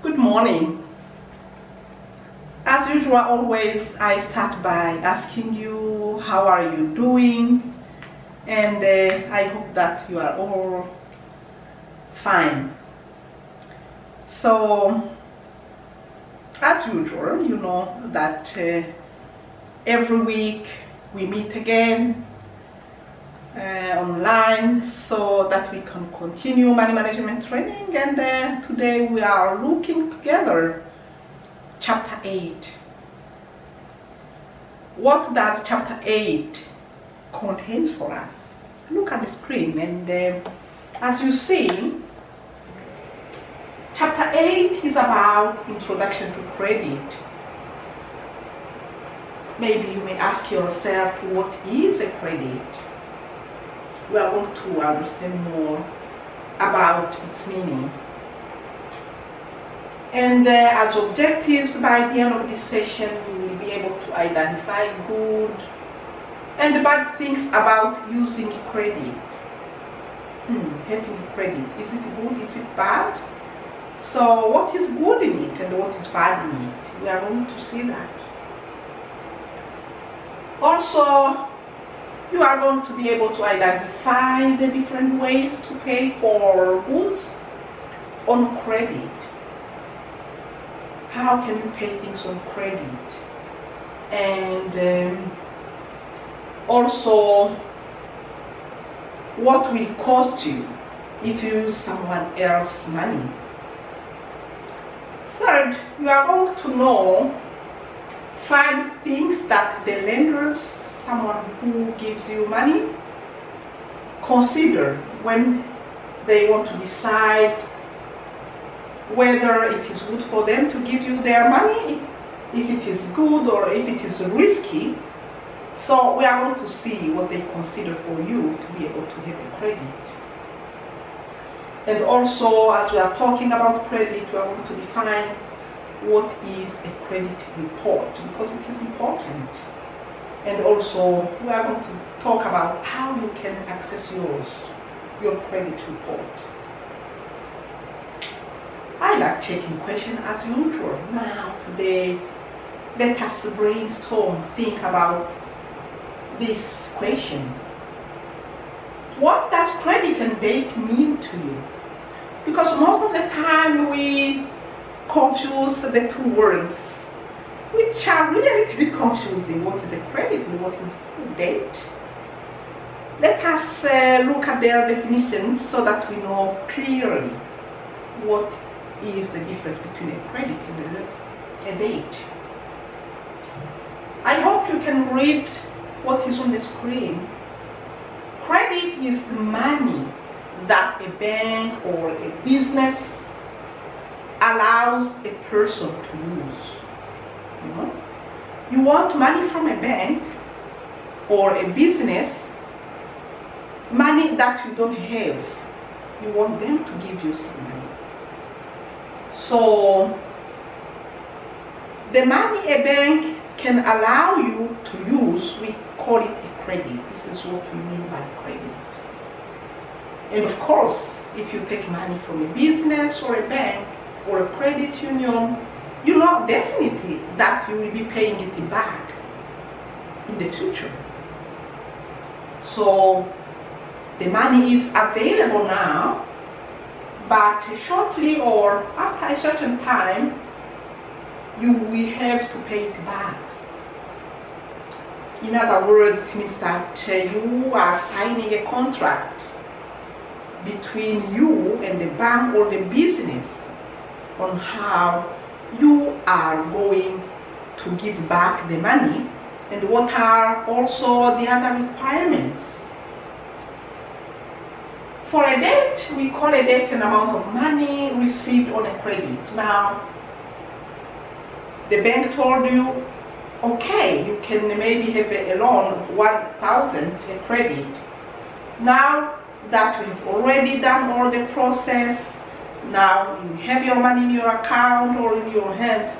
Good morning. As usual, always I start by asking you how are you doing, and I hope that you are all fine. So, as usual, you know that every week we meet again online so that we can continue money management training, and today we are looking together chapter 8. What does chapter 8 contains for us? Look at the screen, and as you see, chapter 8 is about introduction to credit. Maybe you may ask yourself, what is a credit? We are going to understand more about its meaning. And as objectives, by the end of this session, you will be able to identify good and bad things about using credit. Having credit, is it good, is it bad? So what is good in it and what is bad in it? We are going to see that. Also, you are going to be able to identify the different ways to pay for goods on credit. How can you pay things on credit? And also, what will it cost you if you use someone else's money? Third, you are going to know 5 things that the lenders, someone who gives you money, consider when they want to decide whether it is good for them to give you their money, if it is good or if it is risky. So we are going to see what they consider for you to be able to have a credit. And also, as we are talking about credit, we are going to define what is a credit report, because it is important. And also, we are going to talk about how you can access your credit report. I like checking questions as usual. Now, today, let us brainstorm, think about this question. What does credit and debt mean to you? Because most of the time we confuse the two words, which are really a little bit confusing. What is a credit and what is debt? Let us look at their definitions so that we know clearly what is the difference between a credit and a debt. I hope you can read what is on the screen. Credit is money that a bank or a business allows a person to use. You want money from a bank or a business, money that you don't have. You want them to give you some money. So, the money a bank can allow you to use, we call it a credit. This is what we mean by credit. And of course, if you take money from a business or a bank or a credit union, you know definitely that you will be paying it back in the future. So the money is available now, but shortly or after a certain time, you will have to pay it back. In other words, it means that you are signing a contract between you and the bank or the business on how you are going to give back the money and what are also the other requirements. For a debt, we call a debt an amount of money received on a credit. Now, the bank told you, okay, you can maybe have a loan of 1,000, a credit. Now that we have already done all the process, now you have your money in your account or in your hands,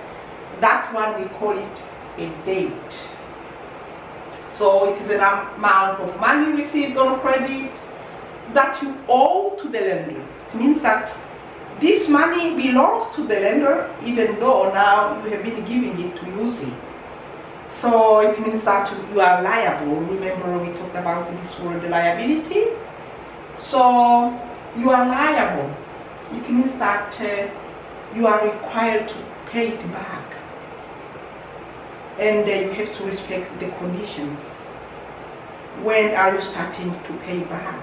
that one we call it a debt. So it is an amount of money received on credit that you owe to the lenders. It means that this money belongs to the lender, even though now you have been giving it to use it. So it means that you are liable. Remember we talked about this word liability? So you are liable. It means that you are required to pay it back. And you have to respect the conditions. When are you starting to pay back?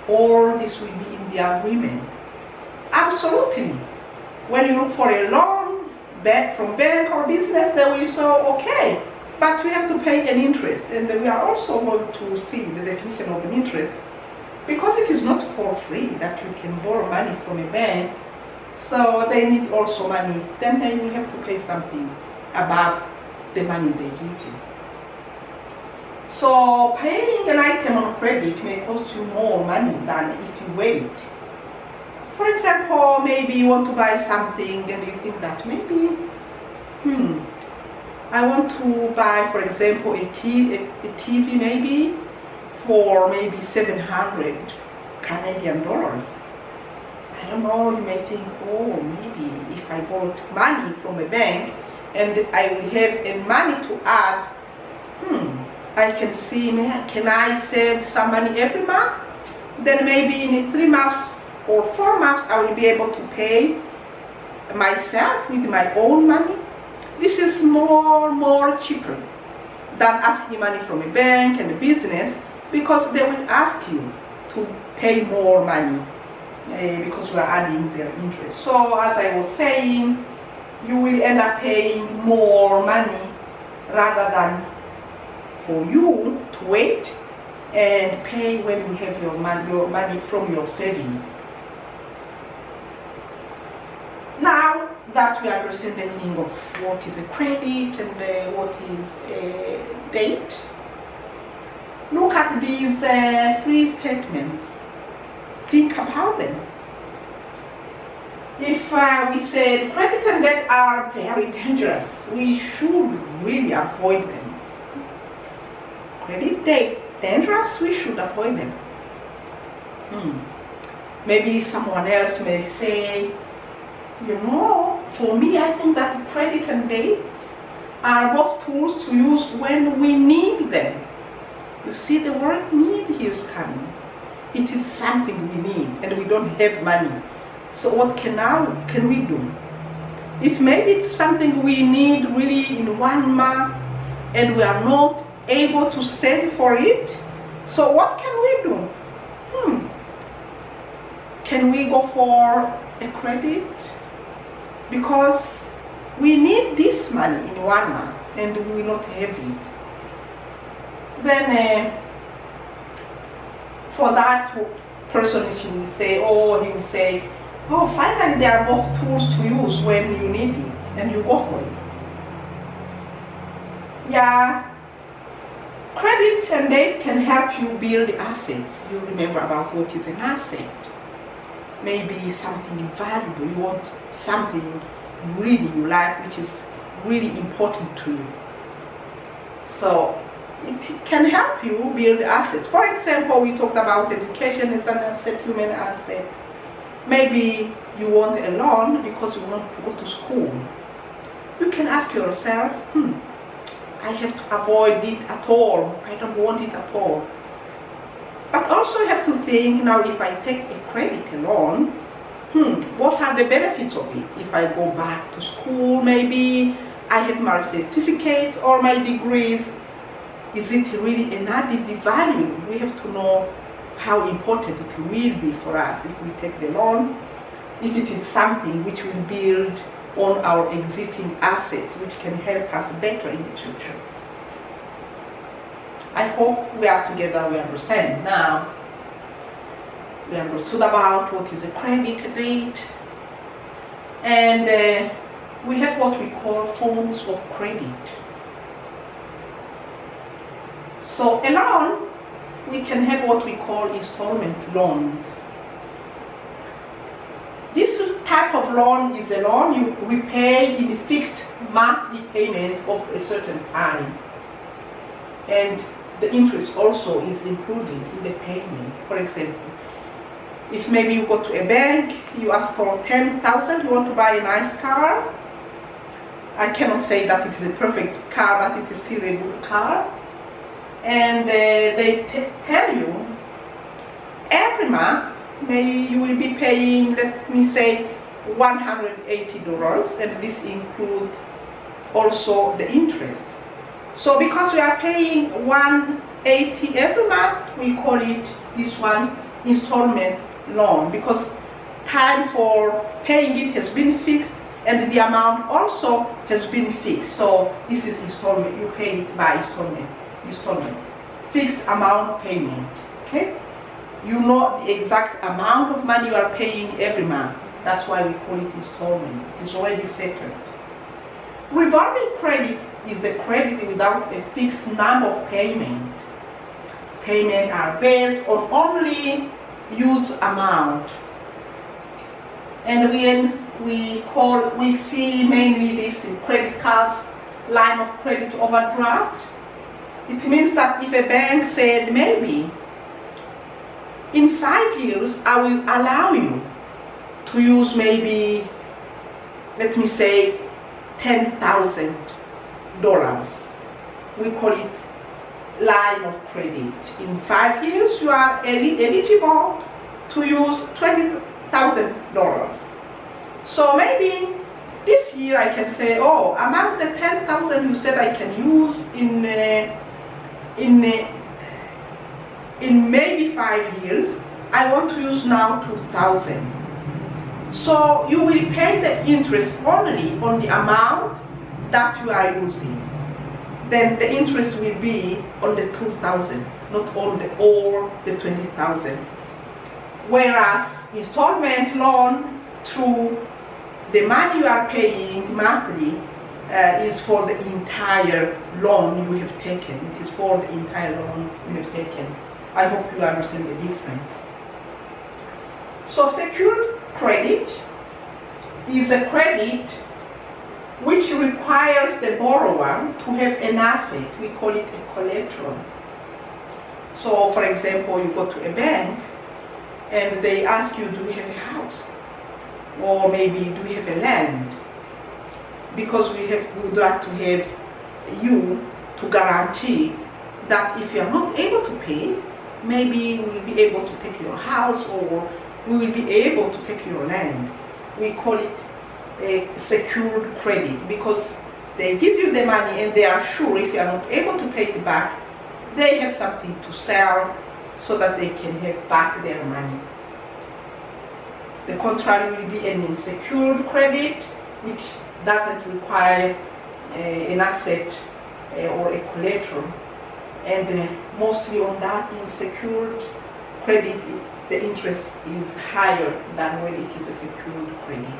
Or this will be in the agreement. Absolutely. When you look for a loan from bank or business, they will say, okay, but we have to pay an interest. And we are also going to see the definition of an interest, because it is not for free that you can borrow money from a bank. So they need also money. Then they will have to pay something above the money they give you. So paying an item on credit may cost you more money than if you wait. For example, maybe you want to buy something and you think that maybe, I want to buy, for example, a TV maybe for maybe 700 Canadian dollars. I don't know, you may think, oh, maybe if I borrowed money from a bank and I will have money to add, I can see, can I save some money every month? Then maybe in 3 months or 4 months I will be able to pay myself with my own money. This is more cheaper than asking money from a bank and a business, because they will ask you to pay more money because you are adding their interest. So as I was saying, you will end up paying more money rather than for you to wait and pay when you have your money from your savings. Now that we understand the meaning of what is a credit and what is a debt, look at these 3 statements. Think about them. If we said credit and debt are very dangerous, we should really avoid them. Credit, debt, dangerous, we should avoid them. Maybe someone else may say, for me, I think that credit and debt are both tools to use when we need them. You see, the word need here is coming. It is something we need and we don't have money. So what can we do? If maybe it's something we need really in 1 month and we are not able to save for it, so what can we do? Can we go for a credit? Because we need this money in 1 month and we will not have it. Then for that person, he will say, finally there are both tools to use when you need it, and you go for it. Yeah, credit and debt can help you build assets. You remember about what is an asset. Maybe something valuable, you want something really you like, which is really important to you. So it can help you build assets. For example, we talked about education as an asset, human asset. Maybe you want a loan because you want to go to school. You can ask yourself, I have to avoid it at all. I don't want it at all. But also you have to think, now if I take a credit loan, what are the benefits of it? If I go back to school, maybe I have my certificate or my degrees, is it really an added value? We have to know how important it will be for us if we take the loan, if it is something which will build on our existing assets, which can help us better in the future. I hope we are together, we understand now. We understood about what is a credit debt, and we have what we call forms of credit. So a loan, we can have what we call installment loans. This type of loan is a loan you repay in a fixed monthly payment of a certain time. And the interest also is included in the payment. For example, If maybe you go to a bank, you ask for 10,000, you want to buy a nice car. I cannot say that it is a perfect car, but it is still a good car. And they tell you every month, maybe you will be paying, let me say, $180, and this includes also the interest. So because we are paying $180 every month, we call it this one installment loan, because time for paying it has been fixed and the amount also has been fixed. So this is installment, you pay it by installment, fixed amount payment. Okay? You know the exact amount of money you are paying every month. That's why we call it installment. It is already settled. Revolving credit is a credit without a fixed number of payment. Payments are based on only use amount. And when we see mainly this in credit cards, line of credit overdraft. It means that if a bank said maybe in 5 years I will allow you to use maybe, let me say, $10,000. We call it line of credit. In 5 years you are eligible to use $20,000. So maybe this year I can say, oh, among the 10,000 you said I can use in maybe 5 years, I want to use now 2,000. So you will pay the interest only on the amount that you are using. Then the interest will be on the 2,000, not on all the 20,000. Whereas installment loan, through the money you are paying monthly, is for the entire loan you have taken. It is for the entire loan you have taken. I hope you understand the difference. So secured credit is a credit which requires the borrower to have an asset. We call it a collateral. So for example, you go to a bank and they ask you, do you have a house? Or maybe, do you have a land? Because we would like to have you to guarantee that if you are not able to pay, maybe we will be able to take your house, or we will be able to take your land. We call it a secured credit, because they give you the money and they are sure if you are not able to pay it back, they have something to sell so that they can have back their money. The contrary will be an unsecured credit, which doesn't require an asset or a collateral. And mostly on that unsecured credit, the interest is higher than when it is a secured credit.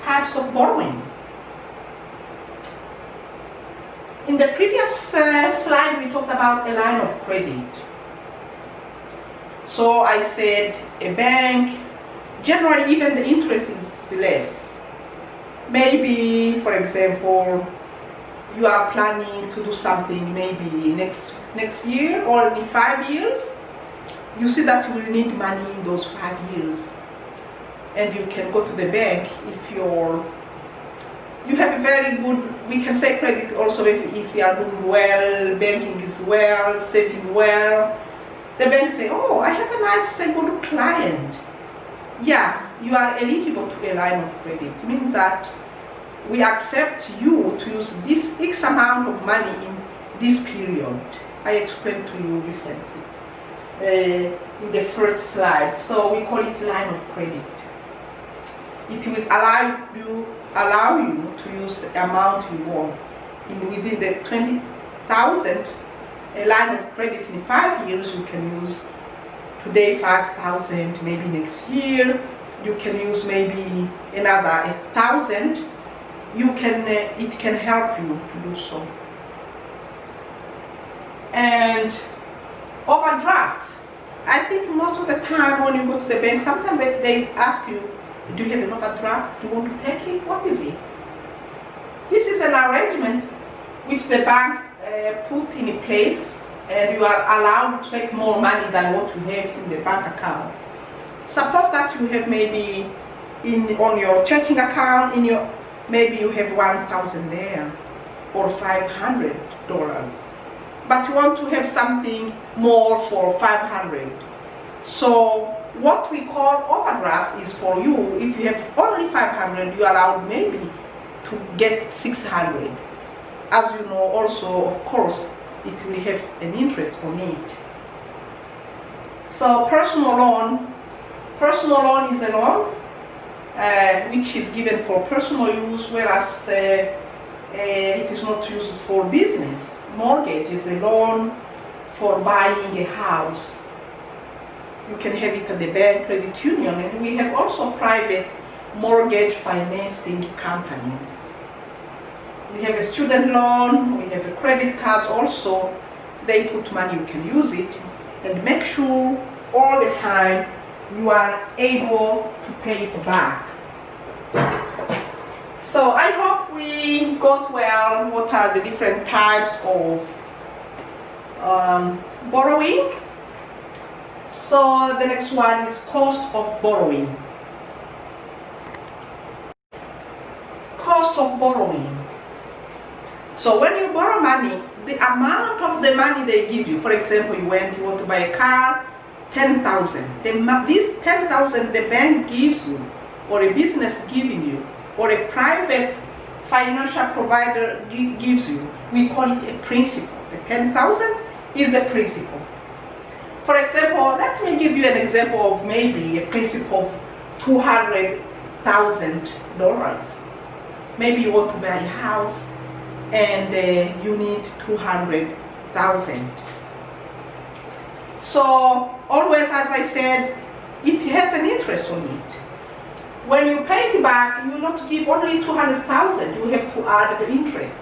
Types of borrowing. In the previous slide, we talked about a line of credit. So I said a bank, generally even the interest is less. Maybe, for example, you are planning to do something maybe next year or in 5 years. You see that you will need money in those 5 years. And you can go to the bank if you have a very good, we can say credit also if you are doing well, banking is well, saving well. The bank say, oh, I have a nice, good client. Yeah, you are eligible to a line of credit. It means that we accept you to use this X amount of money in this period. I explained to you recently in the first slide. So we call it line of credit. It will allow you to use the amount you want. Within the 20,000, a line of credit in 5 years, you can use today 5,000, maybe next year you can use maybe another 1,000. It can help you to do so. And overdraft. I think most of the time when you go to the bank, sometimes they ask you, do you have an overdraft? Do you want to take it? What is it? This is an arrangement which the bank put in place and you are allowed to take more money than what you have in the bank account. Suppose that you have maybe on your checking account, maybe you have 1,000 there or $500, but you want to have something more for 500. So what we call overdraft is for you. If you have only 500, you are allowed maybe to get 600. As you know, also, of course, it will have an interest on it. So personal loan is a loan which is given for personal use, whereas it is not used for business. Mortgage is a loan for buying a house. You can have it at the bank, credit union, and we have also private mortgage financing companies. We have a student loan, we have a credit cards also. They put money, you can use it, and make sure all the time you are able to pay it back. So I hope we got well what are the different types of borrowing. So the next one is cost of borrowing. Cost of borrowing. So when you borrow money, the amount of the money they give you, for example, you want to buy a car, 10,000. This 10,000 the bank gives you, or a business giving you, or a private financial provider gives you, we call it a principal. The 10,000 is a principal. For example, let me give you an example of maybe a principal of $200,000. Maybe you want to buy a house and you need 200,000. So always, as I said, it has an interest on it. When you pay it back, you not give only 200,000. You have to add the interest.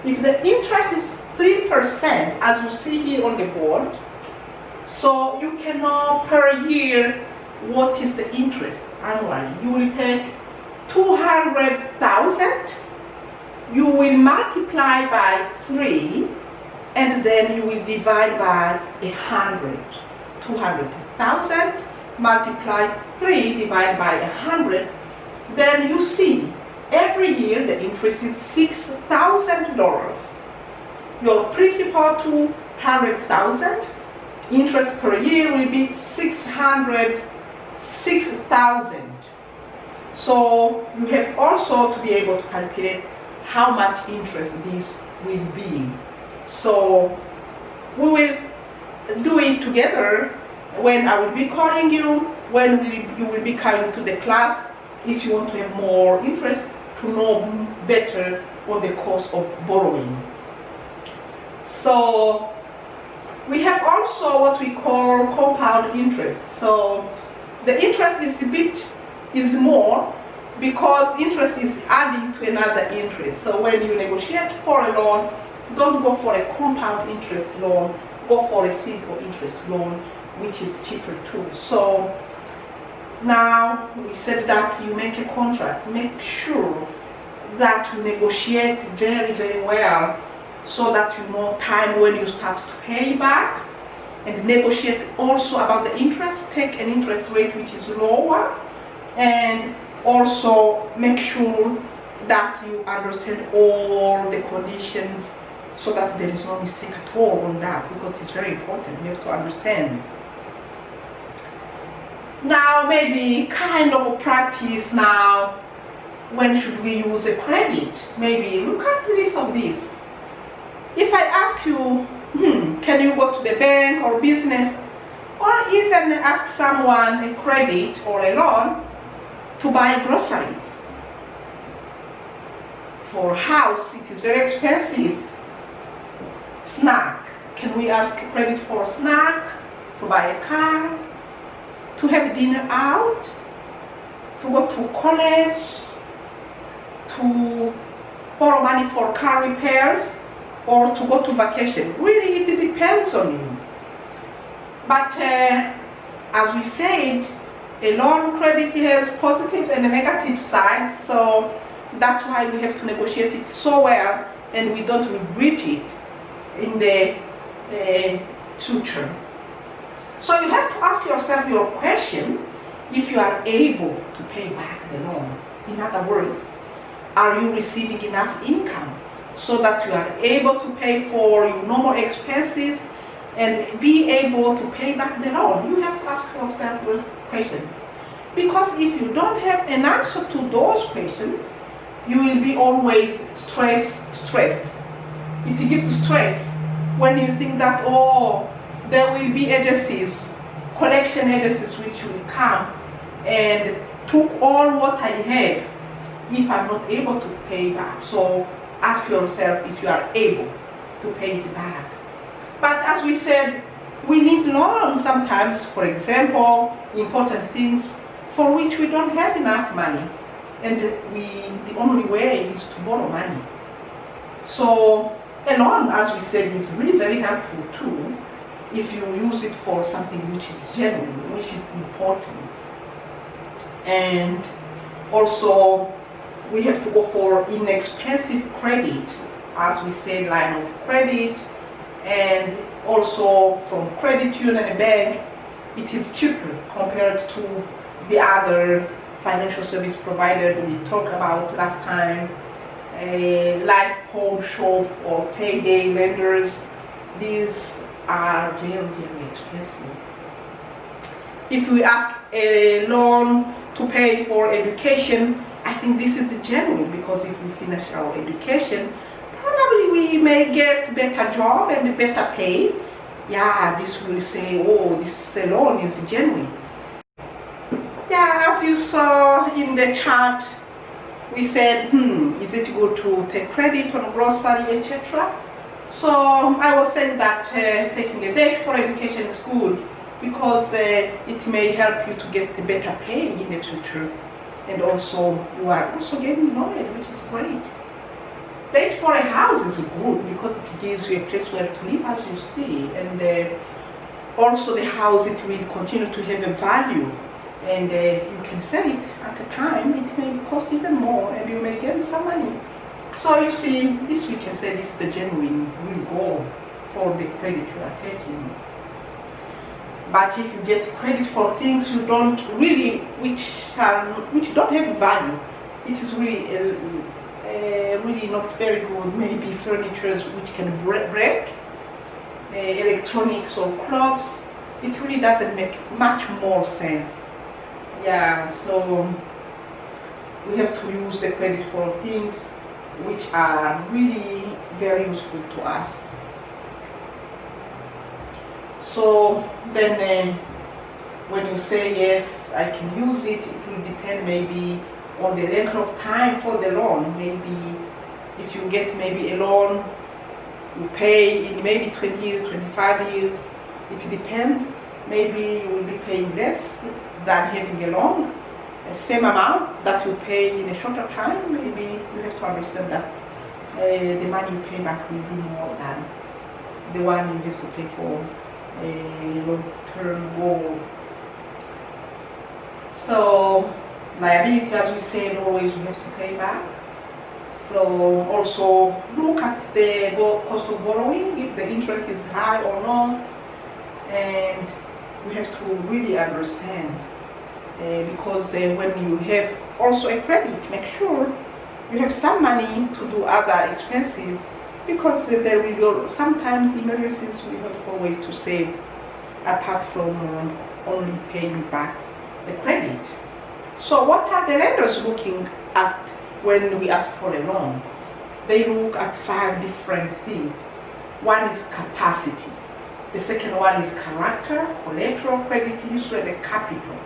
If the interest is 3%, as you see here on the board, so you can know per year what is the interest annually. You will take 200,000, you will multiply by 3, and then you will divide by 100. 200,000 multiply 3 divided by 100, then you see every year the interest is $6,000. Your principal 200,000, interest per year will be 6,000. So you have also to be able to calculate how much interest this will be. So we will do it together when I will be calling you, when you will be coming to the class, if you want to have more interest to know better on the cost of borrowing. So we have also what we call compound interest. So the interest is more because interest is adding to another interest. So when you negotiate for a loan, don't go for a compound interest loan, go for a simple interest loan, which is cheaper too. So now we said that you make a contract, make sure that you negotiate very, very well so that you know time when you start to pay back, and negotiate also about the interest, take an interest rate which is lower, and also make sure that you understand all the conditions so that there is no mistake at all on that, because it's very important. You have to understand. Now maybe kind of a practice now, when should we use a credit? Maybe look at the list of this. If I ask you, can you go to the bank or business, or even ask someone a credit or a loan to buy groceries? For a house, it is very expensive. Snack, can we ask credit for a snack, to buy a car, to have dinner out, to go to college, to borrow money for car repairs, or to go to vacation? Really, it depends on you. But as we said, a loan credit has positive and a negative side, so that's why we have to negotiate it so well, and we don't regret it in the future. So you have to ask yourself your question if you are able to pay back the loan. In other words, are you receiving enough income so that you are able to pay for your normal expenses and be able to pay back the loan? You have to ask yourself those questions. Because if you don't have an answer to those questions, you will be always stressed. It gives stress when you think that, oh, there will be agencies, collection agencies, which will come and took all what I have if I'm not able to pay back. So ask yourself if you are able to pay it back. But as we said, we need loans sometimes, for example, important things for which we don't have enough money. And the only way is to borrow money. So a loan, as we said, is really very helpful too if you use it for something which is genuine, which is important. And also, we have to go for inexpensive credit, as we say, line of credit, and also from credit union and bank, it is cheaper compared to the other financial service provider we talked about last time, like pawn shop or payday lenders. These are very, very expensive. If we ask a loan to pay for education, I think this is genuine, because if we finish our education, probably we may get better job and better pay. Yeah, this will say, oh, this loan is genuine. Yeah, as you saw in the chart, we said, is it good to take credit on grocery, etc.? So I was saying that taking a debt for education is good, because it may help you to get the better pay in the future. And also, you are also getting knowledge, which is great. Debt for a house is good, because it gives you a place where to live, as you see. And also the house, it will continue to have a value. And you can sell it at a time, it may cost even more, and you may get some money. So you see, this we can say this is the genuine real goal for the credit you are taking. But if you get credit for things you don't really, which don't have value, it is really really not very good. Maybe furniture which can break, electronics or clothes. It really doesn't make much more sense. Yeah, so we have to use the credit for things which are really very useful to us. So then when you say yes, I can use it, it will depend maybe on the length of time for the loan. Maybe if you get maybe a loan, you pay in maybe 20 years, 25 years, it depends. Maybe you will be paying less than having a loan, the same amount that you pay in a shorter time. Maybe you have to understand that the money you pay back will be more than the one you have to pay for a long-term goal. So liability, as we said, always you have to pay back. So also look at the cost of borrowing, if the interest is high or not, and we have to really understand because when you have also a credit, make sure you have some money to do other expenses, because there will be sometimes emergencies. We have always to save apart from only paying back the credit. So what are the lenders looking at when we ask for a loan? They look at 5 different things. One is capacity. The second one is character, collateral, credit history, and capital.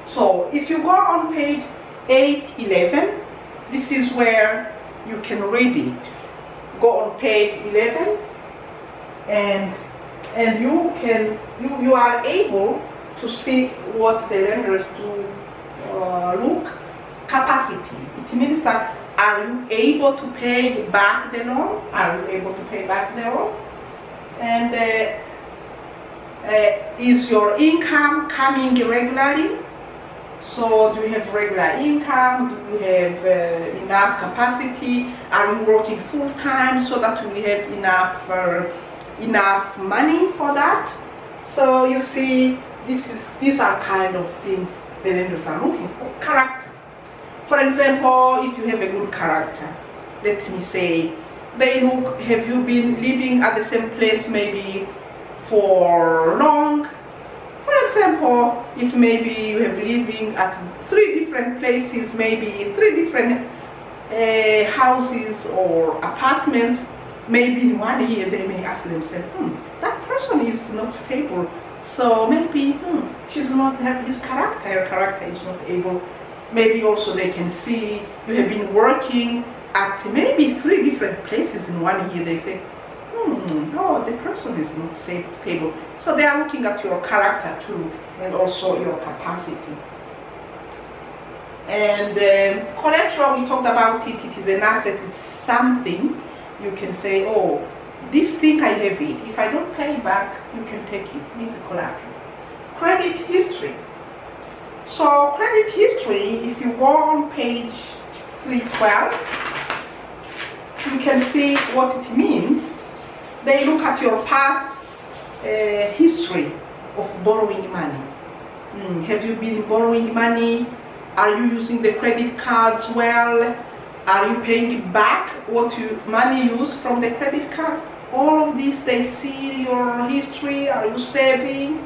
So if you go on page 811, this is where you can read it. Go on page 11, and you are able to see what the lenders do. Look, capacity. It means that, are you able to pay back the loan? Are you able to pay back the loan? And is your income coming regularly? So do you have regular income? Do you have enough capacity? Are you working full time so that you have enough enough money for that. So you see, these are kind of things the lenders are looking for. Character. For example, if you have a good character, let me say, they look, have you been living at the same place maybe for long? For example, if maybe you have living at 3 different places, maybe 3 different houses or apartments, maybe in 1 year they may ask themselves, that person is not stable, so maybe she's not have this character, her character is not able. Maybe also they can see you have been working at maybe 3 different places in 1 year. They say, oh, the person is not stable. So they are looking at your character too, and also your capacity. And collateral, we talked about it. It is an asset. It's something you can say, oh, this thing I have it. If I don't pay back, you can take it. It's collateral. Credit history. So credit history, if you go on page 312, you can see what it means. They look at your past history of borrowing money. Have you been borrowing money? Are you using the credit cards well? Are you paying back what money used from the credit card? All of this, they see your history. Are you saving?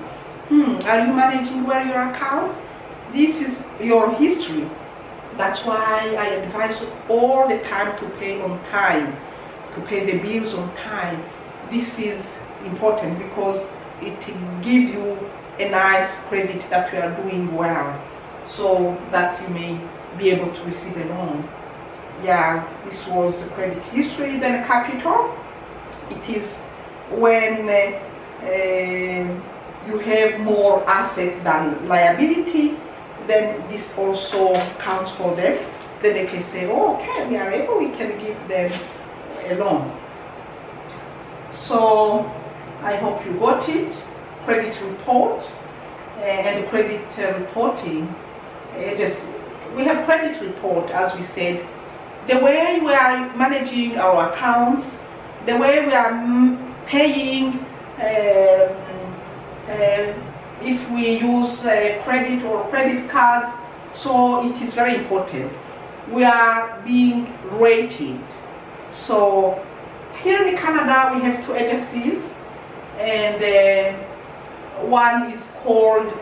Are you managing well your account? This is your history. That's why I advise you all the time to pay on time, to pay the bills on time. This is important because it gives you a nice credit that you are doing well, so that you may be able to receive a loan. Yeah, this was the credit history. Then capital. It is when you have more asset than liability, then this also counts for them. Then they can say, oh, okay, we are able, we can give them a loan. So I hope you got it. Credit report and credit reporting. We have credit report, as we said. The way we are managing our accounts, the way we are paying, if we use credit or credit cards, so it is very important. We are being rated. So here in Canada we have 2 agencies, and one is called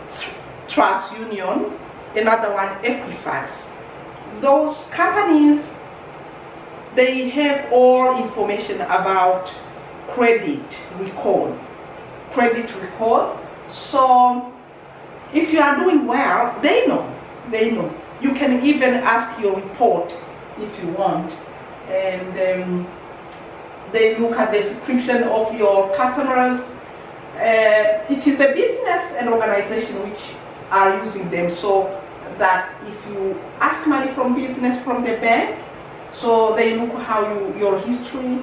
TransUnion, another one Equifax. Those companies, they have all information about credit record. So if you are doing well, they know. You can even ask your report if you want. And they look at the description of your customers. It is the business and organization which are using them, so that if you ask money from business from the bank, so they look how your history,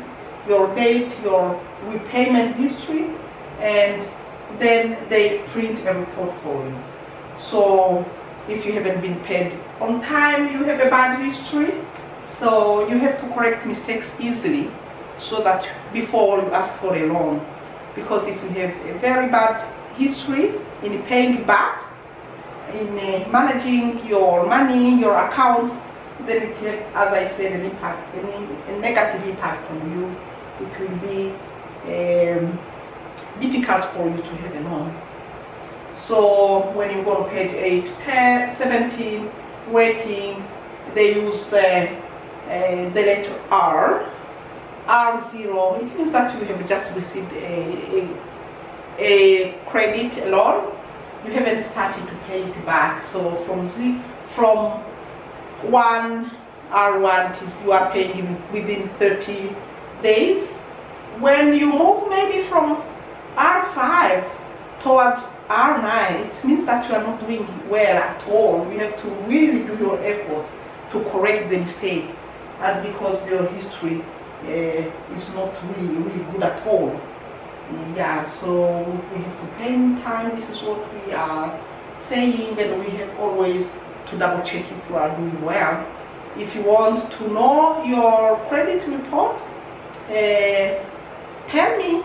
your date, your repayment history, and then they print a report for you. So if you haven't been paid on time, you have a bad history, so you have to correct mistakes easily, so that before you ask for a loan. Because if you have a very bad history in paying back, in managing your money, your accounts, then it has, as I said, an impact, a negative impact on you. It will be difficult for you to have a loan. So when you go to page 8, 10, 17, rating, they use the letter R. R0, it means that you have just received a credit, a loan. You haven't started to pay it back. So from R1 you are paying within 30 days. When you move maybe from R5 towards R9, it means that you are not doing well at all. You have to really do your effort to correct the mistake, and because your history is not really good at all. Yeah, so we have to pay in time. This is what we are saying, and we have always to double check if you are doing well. If you want to know your credit report, tell me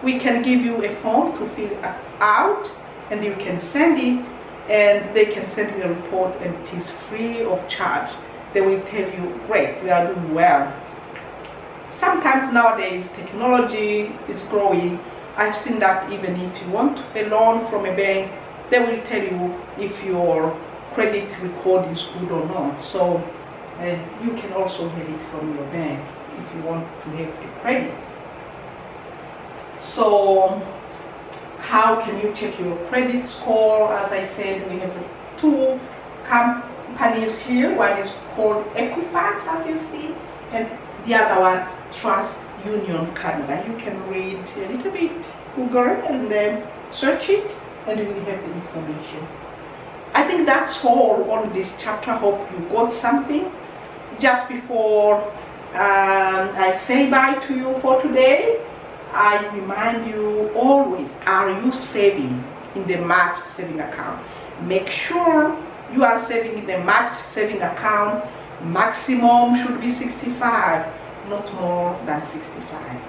we can give you a form to fill out, and you can send it, and they can send you a report, and it is free of charge. They will tell you, great, we are doing well. Sometimes nowadays technology is growing. I've seen that even if you want a loan from a bank, they will tell you if your credit record is good or not. So you can also have it from your bank if you want to have a credit. So how can you check your credit score? As I said, we have two companies here. One is called Equifax, as you see, and the other one, Trust Union Canada. You can read a little bit, Google, and then search it, and you will have the information. I think that's all on this chapter. Hope you got something. Just before I say bye to you for today, I remind you always, are you saving in the matched saving account? Make sure you are saving in the matched saving account. Maximum should be 65, not more than 65.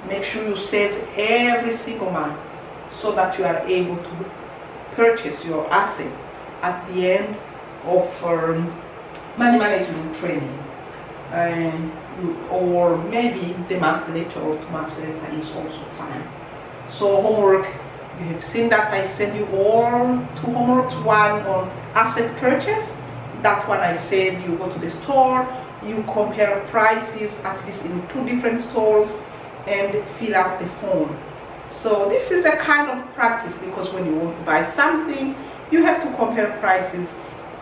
Make sure you save every single month so that you are able to purchase your asset at the end of money management training. Or maybe the month later or 2 months later is also fine. So homework, you have seen that I send you all two homeworks. One on asset purchase. That one I said you go to the store, you compare prices at least in 2 different stores and fill out the form. So this is a kind of practice, because when you want to buy something, you have to compare prices.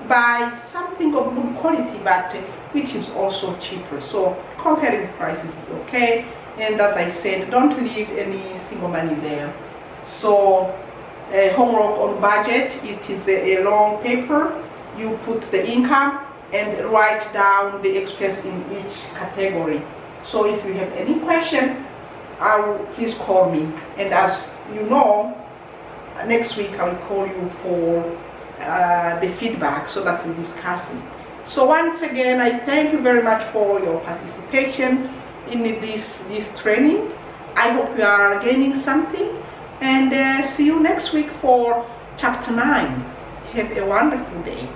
Buy something of good quality, but which is also cheaper. So comparing prices is okay. And as I said, don't leave any single money there. So homework on budget, it is a long paper. You put the income and write down the expense in each category. So if you have any question, please call me. And as you know, next week I will call you for the feedback so that we discuss it. So once again, I thank you very much for your participation in this training. I hope you are gaining something, and see you next week for chapter 9. Have a wonderful day.